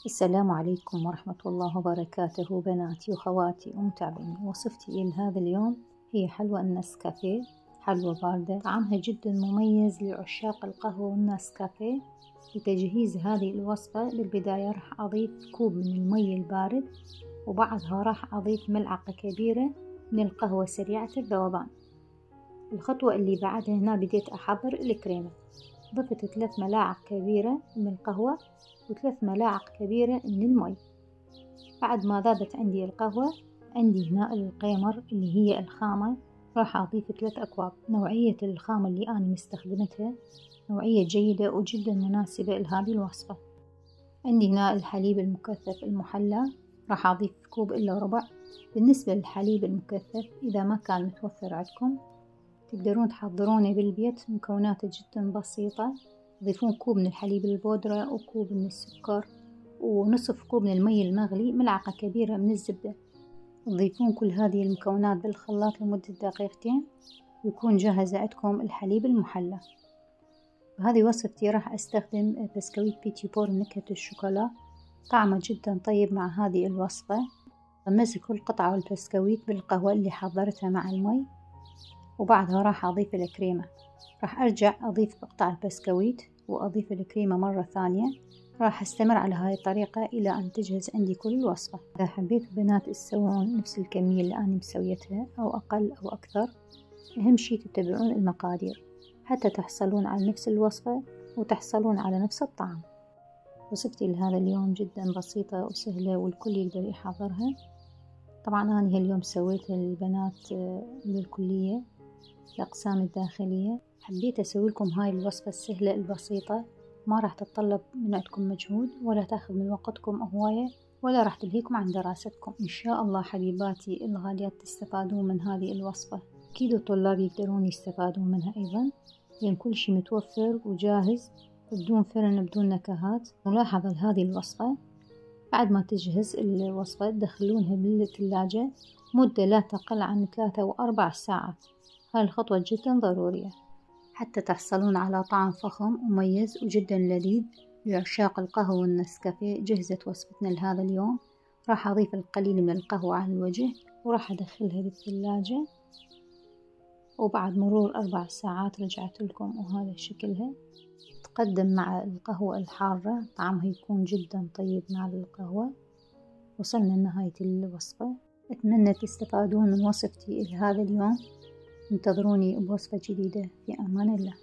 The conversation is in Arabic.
السلام عليكم ورحمة الله وبركاته بناتي وخواتي ومتابعيني. وصفتي لهذا اليوم هي حلوى النسكافيه، حلوى باردة طعمها جدا مميز لعشاق القهوة والنسكافيه. لتجهيز هذه الوصفة بالبداية راح أضيف كوب من المي البارد، وبعدها راح أضيف ملعقة كبيرة من القهوة سريعة الذوبان. الخطوة اللي بعدها هنا بديت أحضر الكريمة. ضفت 3 ملاعق كبيرة من القهوة و3 ملاعق كبيرة من المي. بعد ما ذابت عندي القهوة، عندي هنا القيمر اللي هي الخامة، راح أضيف 3 أكواب. نوعية الخامة اللي أنا مستخدمتها نوعية جيدة وجدا مناسبة لهذه الوصفة. عندي هنا الحليب المكثف المحلى، راح أضيف كوب إلا ربع. بالنسبة للحليب المكثف إذا ما كان متوفر عندكم تقدرون تحضرونه بالبيت، مكوناته جدا بسيطة. تضيفون كوب من الحليب البودرة وكوب من السكر ونصف كوب من المي المغلي، ملعقة كبيرة من الزبدة. تضيفون كل هذه المكونات بالخلاط لمدة 2 دقيقة ويكون جاهز عندكم الحليب المحلى. بهذه وصفتي راح أستخدم بسكويت بيتي بور نكهة الشوكولا، طعمه جدا طيب مع هذه الوصفة. غمست كل قطعة البسكويت بالقهوة اللي حضرتها مع المي، وبعدها راح أضيف الكريمة. راح أرجع أضيف قطع البسكويت وأضيف الكريمة مرة ثانية. راح أستمر على هاي الطريقة إلى أن تجهز عندي كل الوصفة. إذا حبيتوا بنات تسوون نفس الكمية اللي أنا مسويتها أو أقل أو أكثر، أهم شي تتبعون المقادير حتى تحصلون على نفس الوصفة وتحصلون على نفس الطعم. وصفتي لهذا اليوم جدا بسيطة وسهلة والكل يقدر يحضرها. طبعا أنا هاليوم سويتها للبنات للكلية، الأقسام الداخلية. حبيت أسوي لكم هاي الوصفة السهلة البسيطة، ما راح تتطلب من عندكم مجهود ولا تاخذ من وقتكم هواية ولا راح تلهيكم عن دراستكم. إن شاء الله حبيباتي الغاليات تستفادون من هذه الوصفة. أكيد الطلاب يقدرون يستفادون منها أيضا، لأن كل شي متوفر وجاهز بدون فرن بدون نكهات. ملاحظة لهذه الوصفة، بعد ما تجهز الوصفة تدخلونها بالثلاجة مدة لا تقل عن 3 أو 4 ساعات. هاي الخطوة جدا ضرورية حتى تحصلون على طعم فخم ومميز وجدا لذيذ لعشاق القهوة والنسكافيه. جهزت وصفتنا لهذا اليوم. راح أضيف القليل من القهوة على الوجه وراح أدخلها بالثلاجة، وبعد مرور 4 ساعات رجعت لكم وهذا شكلها. تقدم مع القهوة الحارة، طعمها يكون جدا طيب مع القهوة. وصلنا لنهاية الوصفة. أتمنى تستفادون من وصفتي لهذا اليوم. انتظروني بوصفة جديدة. في أمان الله.